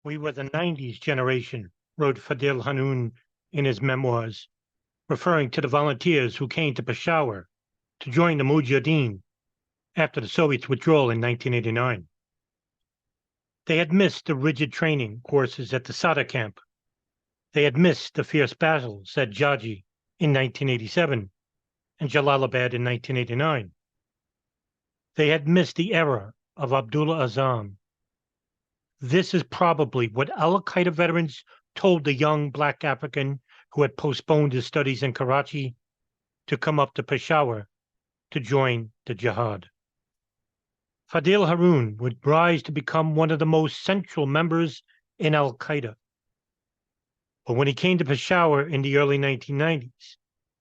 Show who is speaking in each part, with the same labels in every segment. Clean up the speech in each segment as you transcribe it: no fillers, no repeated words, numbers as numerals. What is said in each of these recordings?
Speaker 1: "We were the 90's generation," wrote Fadil Hanoun in his memoirs, referring to the volunteers who came to Peshawar to join the Mujahideen after the Soviets' withdrawal in 1989. They had missed the rigid training courses at the Sada camp. They had missed the fierce battles at Jaji in 1987 and Jalalabad in 1989. They had missed the era of Abdullah Azam. This is probably what al-Qaeda veterans told the young black African who had postponed his studies in Karachi to come up to Peshawar to join the jihad. Fadil Haroun would rise to become one of the most central members in al-Qaeda. But when he came to Peshawar in the early 1990s,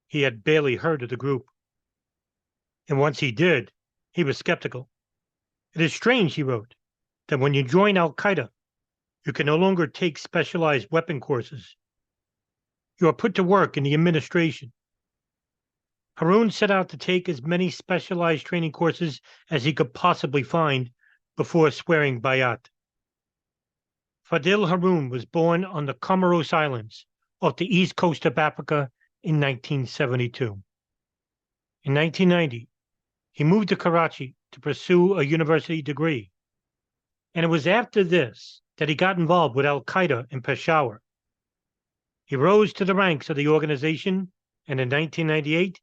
Speaker 1: he had barely heard of the group. And once he did, he was skeptical. "It is strange," he wrote, "that when you join al-Qaeda, you can no longer take specialized weapon courses. You are put to work in the administration." Haroun set out to take as many specialized training courses as he could possibly find before swearing bayat. Fadil Haroun was born on the Comoros Islands off the east coast of Africa in 1972. In 1990, he moved to Karachi to pursue a university degree. And it was after this that he got involved with al-Qaeda in Peshawar. He rose to the ranks of the organization, and in 1998,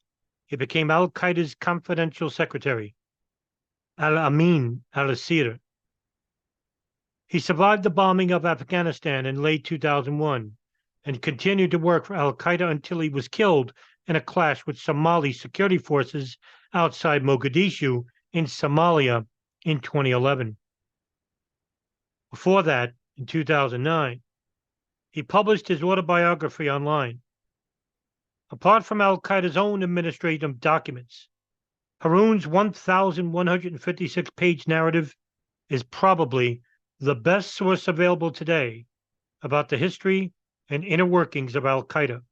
Speaker 1: he became al-Qaeda's confidential secretary, Al-Amin al-Asir. He survived the bombing of Afghanistan in late 2001 and continued to work for al-Qaeda until he was killed in a clash with Somali security forces outside Mogadishu in Somalia in 2011. Before that, in 2009, he published his autobiography online. Apart from al-Qaeda's own administrative documents, Haroun's 1,156-page narrative is probably the best source available today about the history and inner workings of al-Qaeda.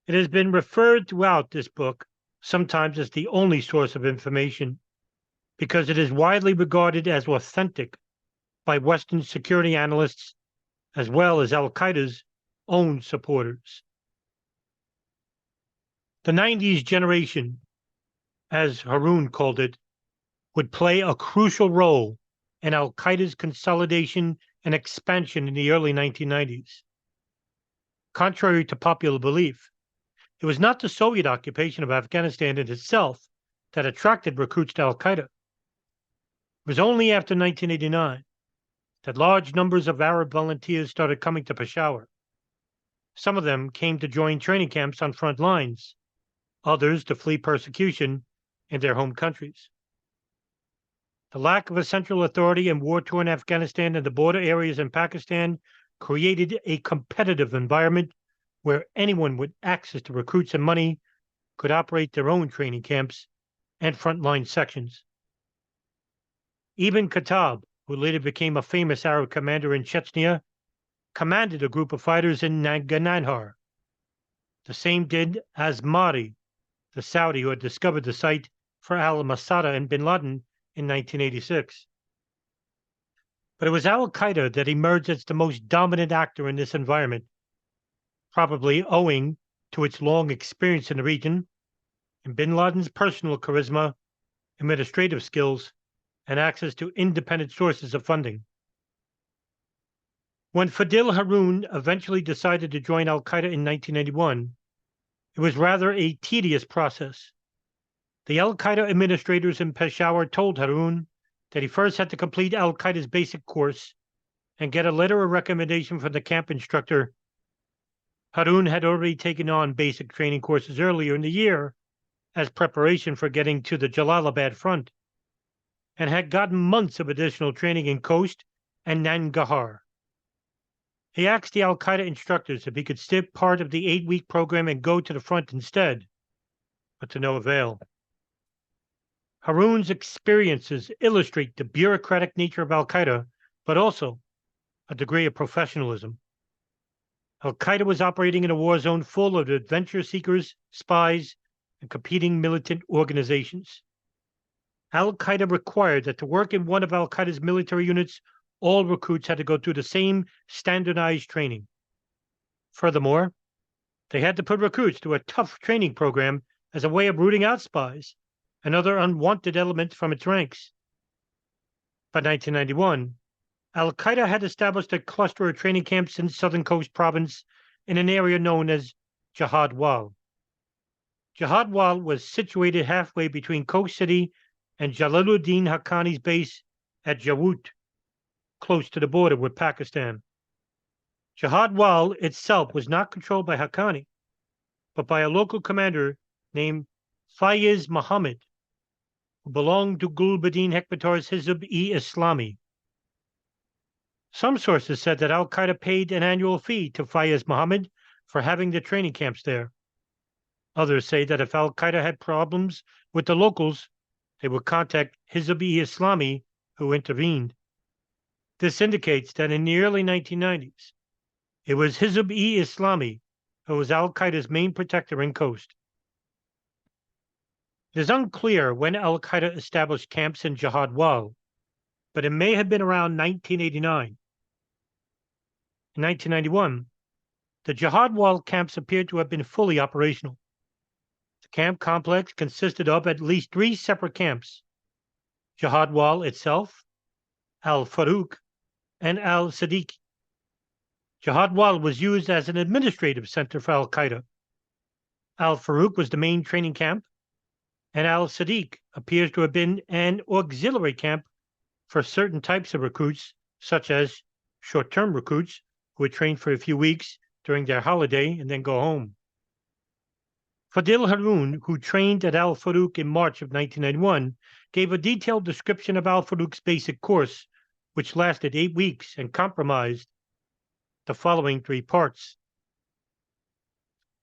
Speaker 1: It has been referred throughout this book, sometimes as the only source of information, because it is widely regarded as authentic by Western security analysts as well as al-Qaeda's own supporters. The 90's generation, as Haroun called it, would play a crucial role in al-Qaeda's consolidation and expansion in the early 1990s. Contrary to popular belief, it was not the Soviet occupation of Afghanistan in itself that attracted recruits to al-Qaeda. It was only after 1989 that large numbers of Arab volunteers started coming to Peshawar. Some of them came to join training camps on front lines, others to flee persecution in their home countries. The lack of a central authority in war-torn Afghanistan and the border areas in Pakistan created a competitive environment where anyone with access to recruits and money could operate their own training camps and frontline sections. Ibn Khattab, who later became a famous Arab commander in Chechnya, commanded a group of fighters in Nangarhar. The same did Azmari, the Saudi who had discovered the site for al-Masada and bin Laden in 1986. But it was al-Qaeda that emerged as the most dominant actor in this environment, probably owing to its long experience in the region and bin Laden's personal charisma, administrative skills, and access to independent sources of funding. When Fadil Haroun eventually decided to join al-Qaeda in 1991, it was rather a tedious process. The al-Qaeda administrators in Peshawar told Haroun that he first had to complete al-Qaeda's basic course and get a letter of recommendation from the camp instructor. Haroun had already taken on basic training courses earlier in the year as preparation for getting to the Jalalabad front, and had gotten months of additional training in Khost and Nangarhar. He asked the al-Qaeda instructors if he could skip part of the 8-week program and go to the front instead, but to no avail. Haroun's experiences illustrate the bureaucratic nature of al-Qaeda, but also a degree of professionalism. Al-Qaeda was operating in a war zone full of adventure seekers, spies, and competing militant organizations. Al-Qaeda required that to work in one of al-Qaeda's military units, all recruits had to go through the same standardized training. Furthermore, they had to put recruits through a tough training program as a way of rooting out spies and other unwanted elements from its ranks. By 1991, Al-Qaeda had established a cluster of training camps in Southern Coast Province in an area known as Jihad Wal. Jihad Wal was situated halfway between Coast City and Jalaluddin Haqqani's base at Jawut, close to the border with Pakistan. Jihad Wal itself was not controlled by Haqqani, but by a local commander named Faiz Muhammad, who belonged to Gulbuddin Hekmatyar's Hizb-e-Islami. Some sources said that Al-Qaeda paid an annual fee to Faiz Muhammad for having the training camps there. Others say that if Al-Qaeda had problems with the locals, they would contact Hizb-e-Islami, who intervened. This indicates that in the early 1990s, it was Hizb-e-Islami who was Al-Qaeda's main protector in Coast. It is unclear when Al-Qaeda established camps in Jihad Wal, but it may have been around 1989. In 1991, the Jihad Wal camps appeared to have been fully operational. The camp complex consisted of at least 3 separate camps: Jihad Wal itself, Al-Faruq, and Al-Sadiq. Jihad Wal was used as an administrative center for Al-Qaeda. Al-Faruq was the main training camp, and Al-Sadiq appears to have been an auxiliary camp for certain types of recruits, such as short-term recruits who would train for a few weeks during their holiday and then go home. Fadil Haroun, who trained at Al-Faruq in March of 1991, gave a detailed description of Al-Faruq's basic course, which lasted 8 weeks and comprised the following 3 parts.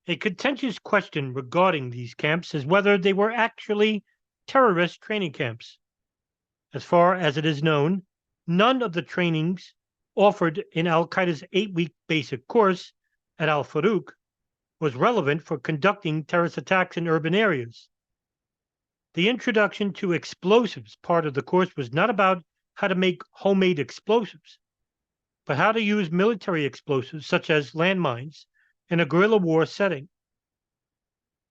Speaker 1: A contentious question regarding these camps is whether they were actually terrorist training camps. As far as it is known, none of the trainings offered in Al-Qaeda's 8-week basic course at Al-Faruq was relevant for conducting terrorist attacks in urban areas. The introduction to explosives part of the course was not about how to make homemade explosives, but how to use military explosives such as landmines in a guerrilla war setting.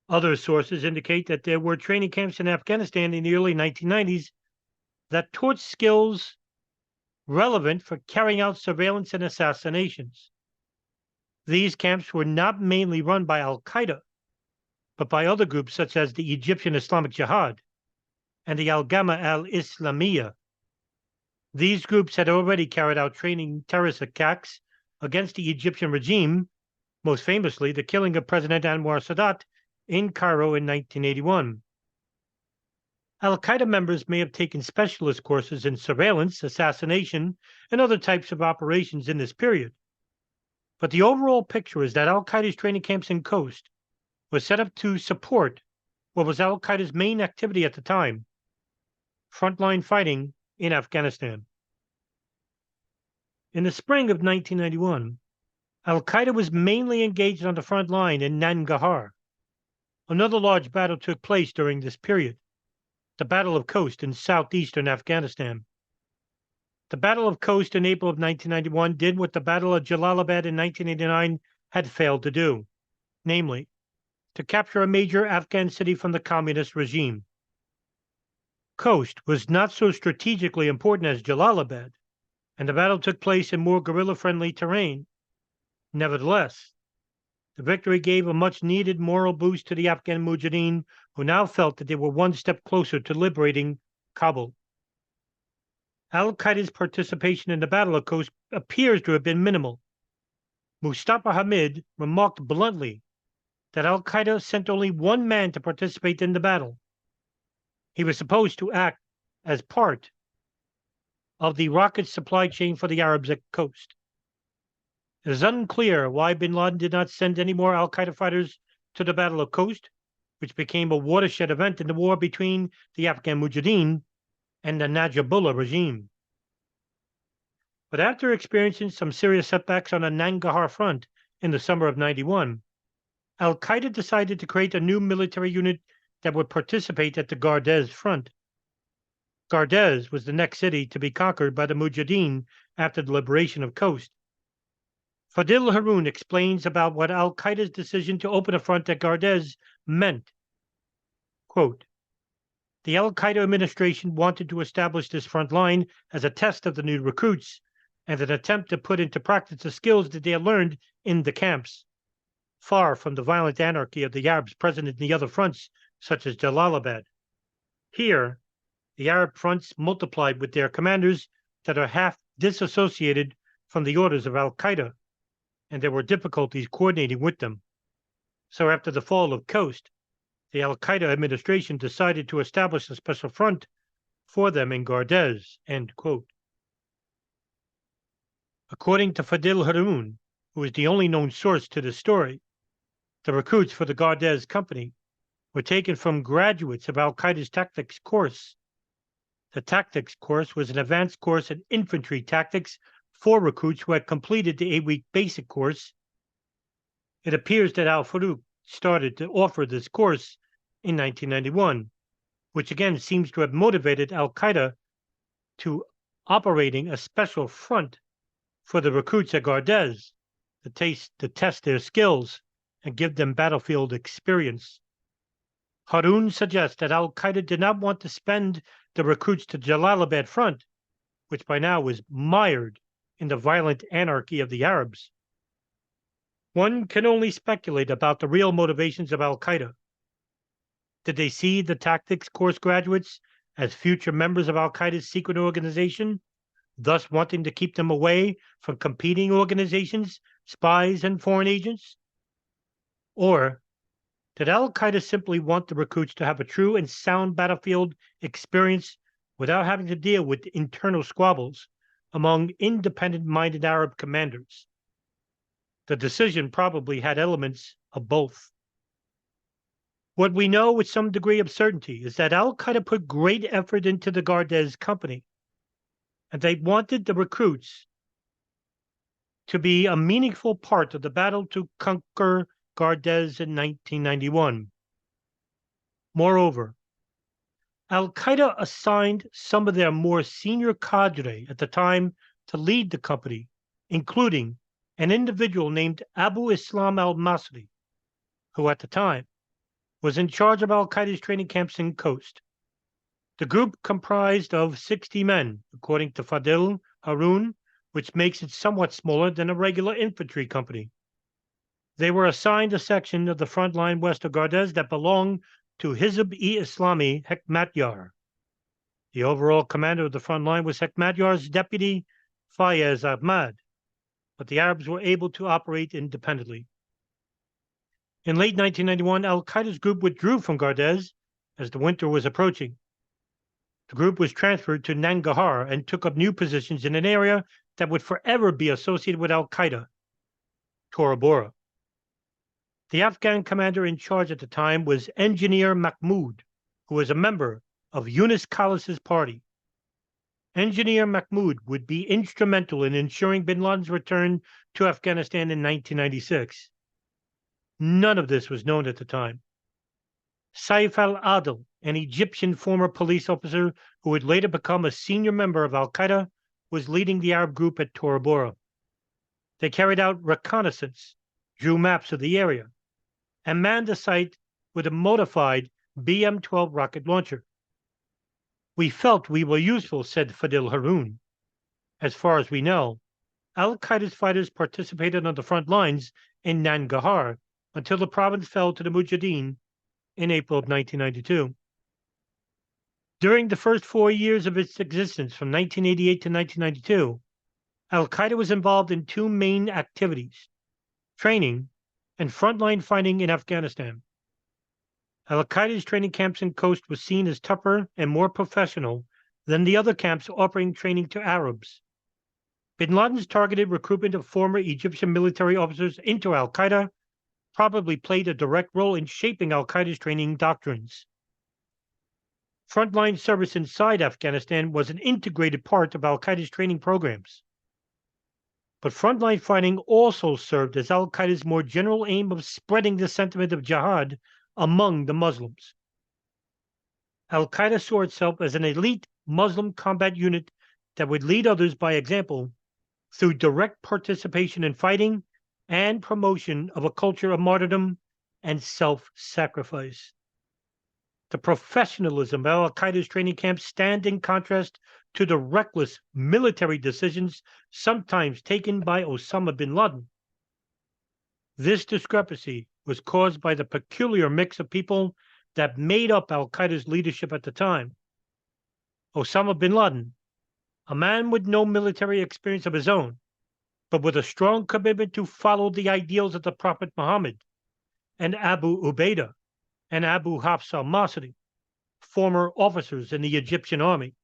Speaker 1: Other sources indicate that there were training camps in Afghanistan in the early 1990s that taught skills relevant for carrying out surveillance and assassinations. These camps were not mainly run by Al-Qaeda, but by other groups such as the Egyptian Islamic Jihad and the Al-Gama al-Islamiyya. These groups had already carried out training terrorist attacks against the Egyptian regime, most famously the killing of President Anwar Sadat in Cairo in 1981. Al-Qaeda members may have taken specialist courses in surveillance, assassination, and other types of operations in this period. But the overall picture is that Al-Qaeda's training camps in Coast were set up to support what was Al-Qaeda's main activity at the time: frontline fighting in Afghanistan. In the spring of 1991, Al-Qaeda was mainly engaged on the front line in Nangarhar. Another large battle took place during this period, the Battle of Khost in southeastern Afghanistan. The Battle of Khost in April of 1991 did what the Battle of Jalalabad in 1989 had failed to do, namely, to capture a major Afghan city from the communist regime. Khost was not so strategically important as Jalalabad, and the battle took place in more guerrilla-friendly terrain. Nevertheless, the victory gave a much-needed moral boost to the Afghan Mujahideen, who now felt that they were one step closer to liberating Kabul. Al-Qaeda's participation in the Battle of Khost appears to have been minimal. Mustafa Hamid remarked bluntly that Al-Qaeda sent only one man to participate in the battle. He was supposed to act as part of the rocket supply chain for the Arabs at Khost. It is unclear why bin Laden did not send any more Al-Qaeda fighters to the Battle of Khost, which became a watershed event in the war between the Afghan Mujahideen and the Najibullah regime. But after experiencing some serious setbacks on the Nangarhar front in the summer of '91, Al-Qaeda decided to create a new military unit that would participate at the Gardez front. Gardez was the next city to be conquered by the Mujahideen after the liberation of Khost. Fadil Haroun explains about what al-Qaeda's decision to open a front at Gardez meant. Quote, the al-Qaeda administration wanted to establish this front line as a test of the new recruits and an attempt to put into practice the skills that they had learned in the camps, far from the violent anarchy of the Arabs present in the other fronts, such as Jalalabad. Here, the Arab fronts multiplied with their commanders that are half disassociated from the orders of al-Qaeda, and there were difficulties coordinating with them. So after the fall of Khost, the al-Qaeda administration decided to establish a special front for them in Gardez, end quote. According to Fadil Haroun, who is the only known source to this story, the recruits for the Gardez company were taken from graduates of al-Qaeda's tactics course. The tactics course was an advanced course in infantry tactics for recruits who had completed the 8-week basic course. It appears that al-Farouk started to offer this course in 1991, which again seems to have motivated al-Qaeda to operating a special front for the recruits at Gardez to test their skills and give them battlefield experience. Haroun suggests that al-Qaeda did not want to spend the recruits to Jalalabad front, which by now was mired in the violent anarchy of the Arabs. One can only speculate about the real motivations of al-Qaeda. Did they see the tactics course graduates as future members of al-Qaeda's secret organization, thus wanting to keep them away from competing organizations, spies, and foreign agents? Or did al-Qaeda simply want the recruits to have a true and sound battlefield experience without having to deal with internal squabbles among independent-minded Arab commanders? The decision probably had elements of both. What we know with some degree of certainty is that al-Qaeda put great effort into the Gardez company, and they wanted the recruits to be a meaningful part of the battle to conquer Gardez in 1991. Moreover, al-Qaeda assigned some of their more senior cadre at the time to lead the company, including an individual named Abu Islam al-Masri, who at the time was in charge of al-Qaeda's training camps in Khost. The group comprised of 60 men, according to Fadil Haroun, which makes it somewhat smaller than a regular infantry company. They were assigned a section of the front line west of Gardez that belonged to Hizb-e-Islami Hekmatyar. The overall commander of the front line was Hekmatyar's deputy, Fayez Ahmad, but the Arabs were able to operate independently. In late 1991, al-Qaeda's group withdrew from Gardez as the winter was approaching. The group was transferred to Nangarhar and took up new positions in an area that would forever be associated with al-Qaeda, Tora Bora. The Afghan commander in charge at the time was Engineer Mahmoud, who was a member of Yunus Khalis' party. Engineer Mahmoud would be instrumental in ensuring bin Laden's return to Afghanistan in 1996. None of this was known at the time. Saif al-Adil, an Egyptian former police officer who would later become a senior member of al-Qaeda, was leading the Arab group at Tora Bora. They carried out reconnaissance, drew maps of the area, and manned the site with a modified BM-12 rocket launcher. We felt we were useful, said Fadil Haroun. As far as we know, al-Qaeda's fighters participated on the front lines in Nangarhar until the province fell to the Mujahideen in April of 1992. During the first 4 years of its existence, from 1988 to 1992, al-Qaeda was involved in two main activities: training and frontline fighting in Afghanistan. Al-Qaeda's training camps in Khost was seen as tougher and more professional than the other camps offering training to Arabs. Bin Laden's targeted recruitment of former Egyptian military officers into al-Qaeda probably played a direct role in shaping al-Qaeda's training doctrines. Frontline service inside Afghanistan was an integrated part of al-Qaeda's training programs. But frontline fighting also served as al-Qaeda's more general aim of spreading the sentiment of jihad among the Muslims. Al-Qaeda saw itself as an elite Muslim combat unit that would lead others by example through direct participation in fighting and promotion of a culture of martyrdom and self-sacrifice. The professionalism of al-Qaeda's training camps stand in contrast to the reckless military decisions sometimes taken by Osama bin Laden. This discrepancy was caused by the peculiar mix of people that made up al-Qaeda's leadership at the time. Osama bin Laden, a man with no military experience of his own, but with a strong commitment to follow the ideals of the Prophet Muhammad, and Abu Ubaidah and Abu Hafs al-Masri, former officers in the Egyptian army.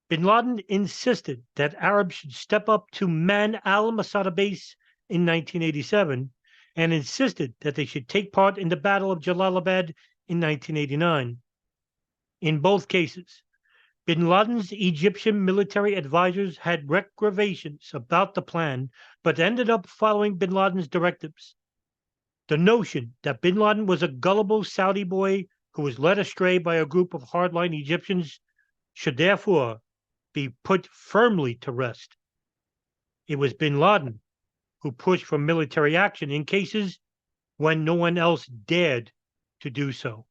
Speaker 1: Bin Laden insisted that Arabs should step up to man al-Masada base in 1987 and insisted that they should take part in the Battle of Jalalabad in 1989. In both cases, Bin Laden's Egyptian military advisors had reservations about the plan, but ended up following Bin Laden's directives. The notion that Bin Laden was a gullible Saudi boy who was led astray by a group of hardline Egyptians should therefore be put firmly to rest. It was Bin Laden who pushed for military action in cases when no one else dared to do so.